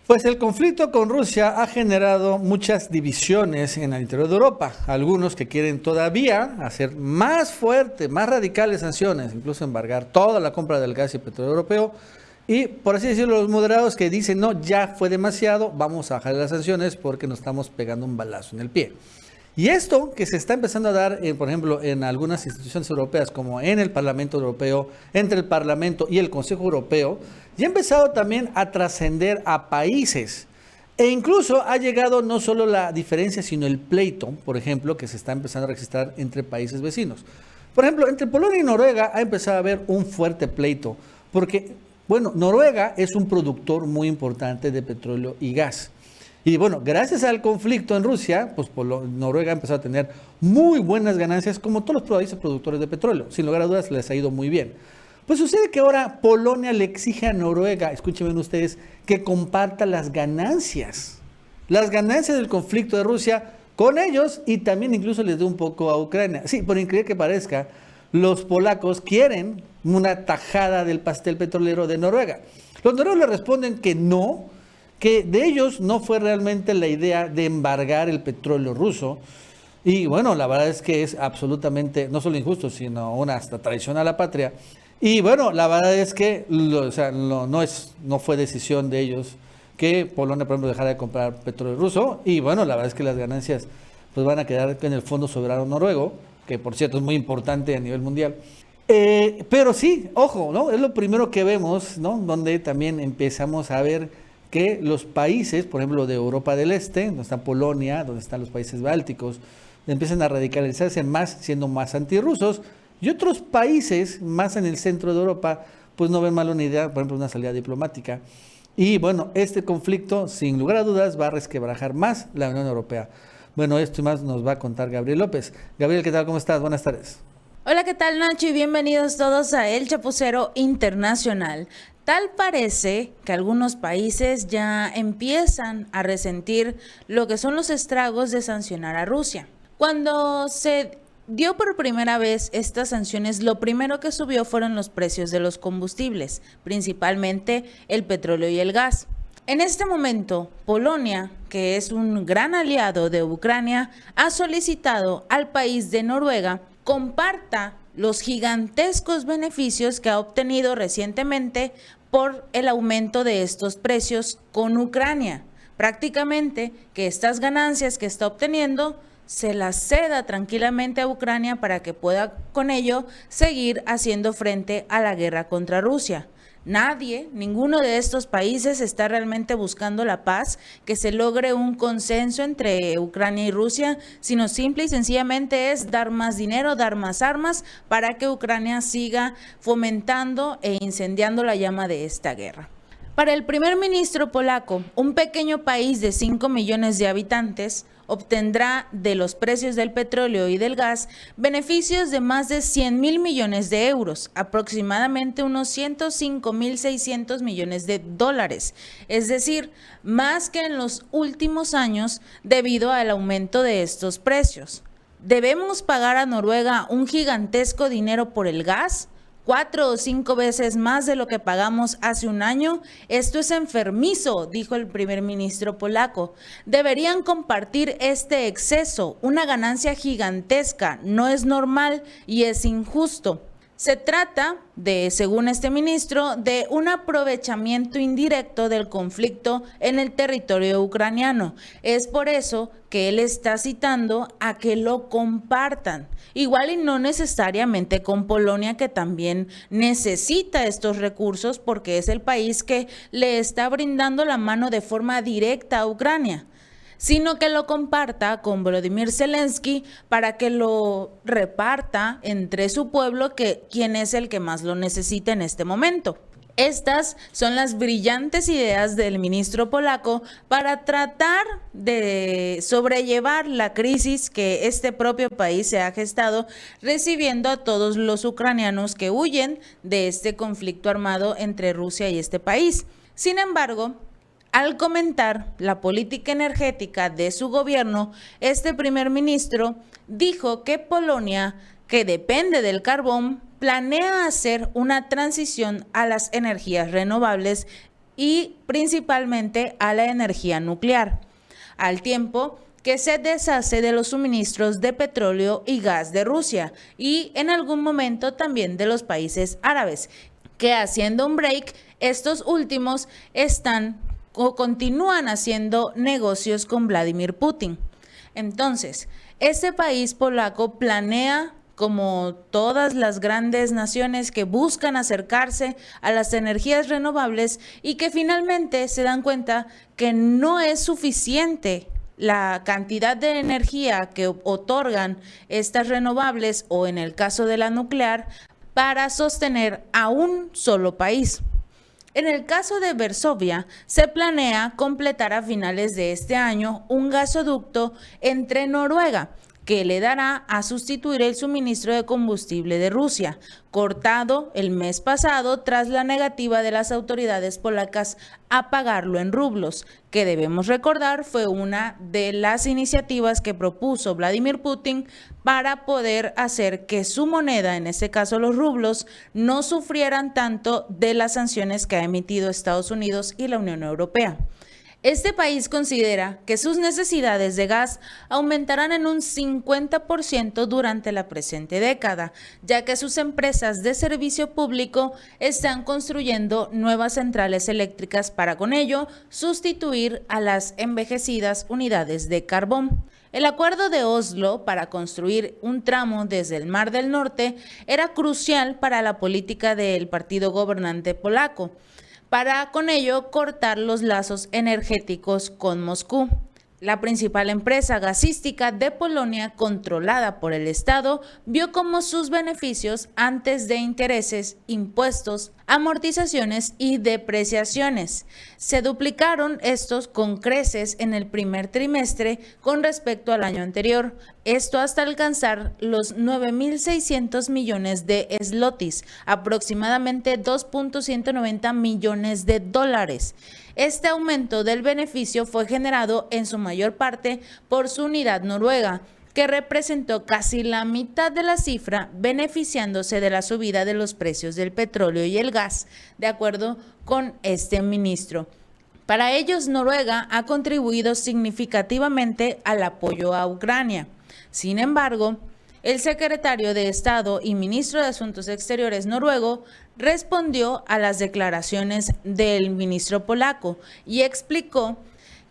Pues el conflicto con Rusia ha generado muchas divisiones en el interior de Europa. Algunos que quieren todavía hacer más fuerte, más radicales sanciones, incluso embargar toda la compra del gas y petróleo europeo. Y por así decirlo, los moderados que dicen, no, ya fue demasiado, vamos a bajar las sanciones porque nos estamos pegando un balazo en el pie. Y esto que se está empezando a dar, por ejemplo, en algunas instituciones europeas, como en el Parlamento Europeo, entre el Parlamento y el Consejo Europeo, ya ha empezado también a trascender a países. E incluso ha llegado no solo la diferencia, sino el pleito, por ejemplo, que se está empezando a registrar entre países vecinos. Por ejemplo, entre Polonia y Noruega ha empezado a haber un fuerte pleito, porque, bueno, Noruega es un productor muy importante de petróleo y gas. Y bueno, gracias al conflicto en Rusia, pues Noruega ha empezado a tener muy buenas ganancias, como todos los países productores de petróleo. Sin lugar a dudas, les ha ido muy bien. Pues sucede que ahora Polonia le exige a Noruega, escuchen ustedes, que comparta las ganancias del conflicto de Rusia con ellos y también incluso les dé un poco a Ucrania. Sí, por increíble que parezca, los polacos quieren una tajada del pastel petrolero de Noruega. Los noruegos le responden que no, que de ellos no fue realmente la idea de embargar el petróleo ruso. Y bueno, la verdad es que es absolutamente, no solo injusto, sino una hasta traición a la patria. Y bueno, la verdad es que no fue decisión de ellos que Polonia, por ejemplo, dejara de comprar petróleo ruso. Y bueno, la verdad es que las ganancias pues van a quedar en el Fondo Soberano Noruego, que por cierto es muy importante a nivel mundial. Pero sí, ojo, ¿no? Es lo primero que vemos, ¿no? Donde también empezamos a ver que los países, por ejemplo, de Europa del Este, donde está Polonia, donde están los países bálticos, empiezan a radicalizarse más, siendo más antirrusos, y otros países, más en el centro de Europa, pues no ven mal una idea, por ejemplo, una salida diplomática. Y bueno, este conflicto, sin lugar a dudas, va a resquebrajar más la Unión Europea. Bueno, esto y más nos va a contar Gabriel López. Gabriel, ¿qué tal? ¿Cómo estás? Buenas tardes. Hola, ¿qué tal, Nacho? Y bienvenidos todos a El Chapucero Internacional. Tal parece que algunos países ya empiezan a resentir lo que son los estragos de sancionar a Rusia. Cuando se dio por primera vez estas sanciones, lo primero que subió fueron los precios de los combustibles, principalmente el petróleo y el gas. En este momento, Polonia, que es un gran aliado de Ucrania, ha solicitado al país de Noruega comparta los gigantescos beneficios que ha obtenido recientemente por el aumento de estos precios con Ucrania. Prácticamente que estas ganancias que está obteniendo se las ceda tranquilamente a Ucrania para que pueda con ello seguir haciendo frente a la guerra contra Rusia. Ninguno de estos países está realmente buscando la paz, que se logre un consenso entre Ucrania y Rusia, sino simple y sencillamente es dar más dinero, dar más armas para que Ucrania siga fomentando e incendiando la llama de esta guerra. Para el primer ministro polaco, un pequeño país de 5 millones de habitantes obtendrá de los precios del petróleo y del gas beneficios de más de 100.000 millones de euros, aproximadamente unos 105.600 millones de dólares, es decir, más que en los últimos años debido al aumento de estos precios. ¿Debemos pagar a Noruega un gigantesco dinero por el gas? 4 o 5 veces más de lo que pagamos hace un año. Esto es enfermizo, dijo el primer ministro polaco. Deberían compartir este exceso, una ganancia gigantesca, no es normal y es injusto. Se trata de, según este ministro, de un aprovechamiento indirecto del conflicto en el territorio ucraniano. Es por eso que él está citando a que lo compartan. Igual y no necesariamente con Polonia, que también necesita estos recursos porque es el país que le está brindando la mano de forma directa a Ucrania, sino que lo comparta con Volodymyr Zelensky para que lo reparta entre su pueblo, quien es el que más lo necesita en este momento. Estas son las brillantes ideas del ministro polaco para tratar de sobrellevar la crisis que este propio país se ha gestado, recibiendo a todos los ucranianos que huyen de este conflicto armado entre Rusia y este país. Sin embargo, al comentar la política energética de su gobierno, este primer ministro dijo que Polonia, que depende del carbón, planea hacer una transición a las energías renovables y principalmente a la energía nuclear, al tiempo que se deshace de los suministros de petróleo y gas de Rusia y en algún momento también de los países árabes, que haciendo un break, estos últimos están o continúan haciendo negocios con Vladimir Putin. Entonces, este país polaco planea, como todas las grandes naciones que buscan acercarse a las energías renovables y que finalmente se dan cuenta que no es suficiente la cantidad de energía que otorgan estas renovables o en el caso de la nuclear para sostener a un solo país. En el caso de Varsovia, se planea completar a finales de este año un gasoducto entre Noruega, que le dará a sustituir el suministro de combustible de Rusia, cortado el mes pasado tras la negativa de las autoridades polacas a pagarlo en rublos, que debemos recordar fue una de las iniciativas que propuso Vladimir Putin para poder hacer que su moneda, en este caso los rublos, no sufrieran tanto de las sanciones que ha emitido Estados Unidos y la Unión Europea. Este país considera que sus necesidades de gas aumentarán en un 50% durante la presente década, ya que sus empresas de servicio público están construyendo nuevas centrales eléctricas para con ello sustituir a las envejecidas unidades de carbón. El acuerdo de Oslo para construir un tramo desde el Mar del Norte era crucial para la política del partido gobernante polaco, para con ello cortar los lazos energéticos con Moscú. La principal empresa gasística de Polonia, controlada por el Estado, vio como sus beneficios antes de intereses, impuestos, amortizaciones y depreciaciones se duplicaron estos con creces en el primer trimestre con respecto al año anterior, esto hasta alcanzar los 9.600 millones de zlotys, aproximadamente 2.190 millones de dólares. Este aumento del beneficio fue generado en su mayor parte por su unidad noruega, que representó casi la mitad de la cifra, beneficiándose de la subida de los precios del petróleo y el gas, de acuerdo con este ministro. Para ellos, Noruega ha contribuido significativamente al apoyo a Ucrania. Sin embargo, el secretario de Estado y ministro de Asuntos Exteriores noruego respondió a las declaraciones del ministro polaco y explicó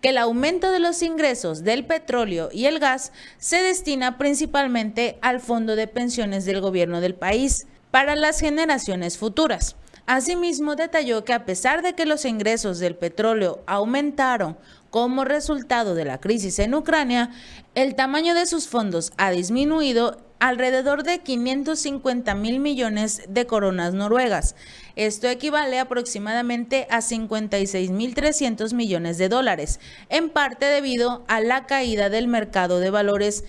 que el aumento de los ingresos del petróleo y el gas se destina principalmente al fondo de pensiones del gobierno del país para las generaciones futuras. Asimismo, detalló que a pesar de que los ingresos del petróleo aumentaron como resultado de la crisis en Ucrania, el tamaño de sus fondos ha disminuido alrededor de 550.000 millones de coronas noruegas. Esto equivale aproximadamente a 56.300 millones de dólares, en parte debido a la caída del mercado de valores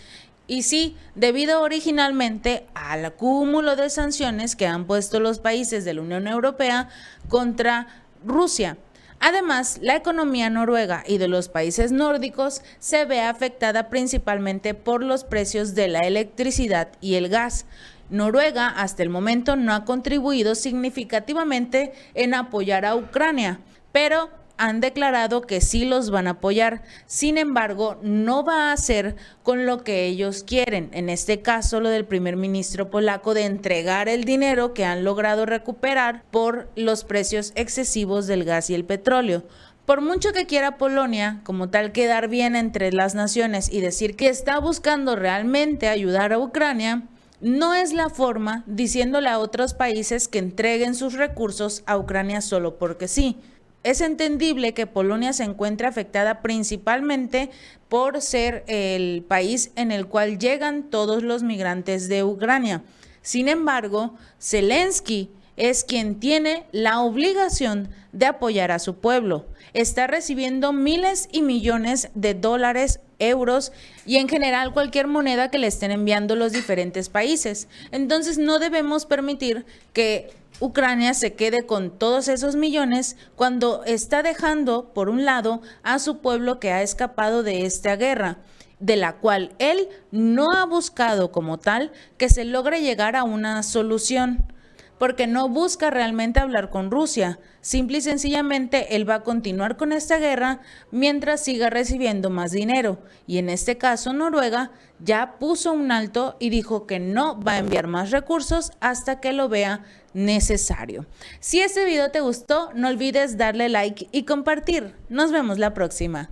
y sí, debido originalmente al cúmulo de sanciones que han puesto los países de la Unión Europea contra Rusia. Además, la economía noruega y de los países nórdicos se ve afectada principalmente por los precios de la electricidad y el gas. Noruega hasta el momento no ha contribuido significativamente en apoyar a Ucrania, pero han declarado que sí los van a apoyar. Sin embargo, no va a ser con lo que ellos quieren. En este caso, lo del primer ministro polaco de entregar el dinero que han logrado recuperar por los precios excesivos del gas y el petróleo. Por mucho que quiera Polonia, como tal, quedar bien entre las naciones y decir que está buscando realmente ayudar a Ucrania, no es la forma diciéndole a otros países que entreguen sus recursos a Ucrania solo porque sí. Es entendible que Polonia se encuentre afectada principalmente por ser el país en el cual llegan todos los migrantes de Ucrania. Sin embargo, Zelensky es quien tiene la obligación de apoyar a su pueblo. Está recibiendo miles y millones de dólares, euros y en general cualquier moneda que le estén enviando los diferentes países. Entonces no debemos permitir que Ucrania se quede con todos esos millones cuando está dejando, por un lado, a su pueblo que ha escapado de esta guerra, de la cual él no ha buscado como tal que se logre llegar a una solución. porque no busca realmente hablar con Rusia. Simple y sencillamente él va a continuar con esta guerra mientras siga recibiendo más dinero. Y en este caso Noruega ya puso un alto y dijo que no va a enviar más recursos hasta que lo vea necesario. Si este video te gustó, no olvides darle like y compartir. Nos vemos la próxima.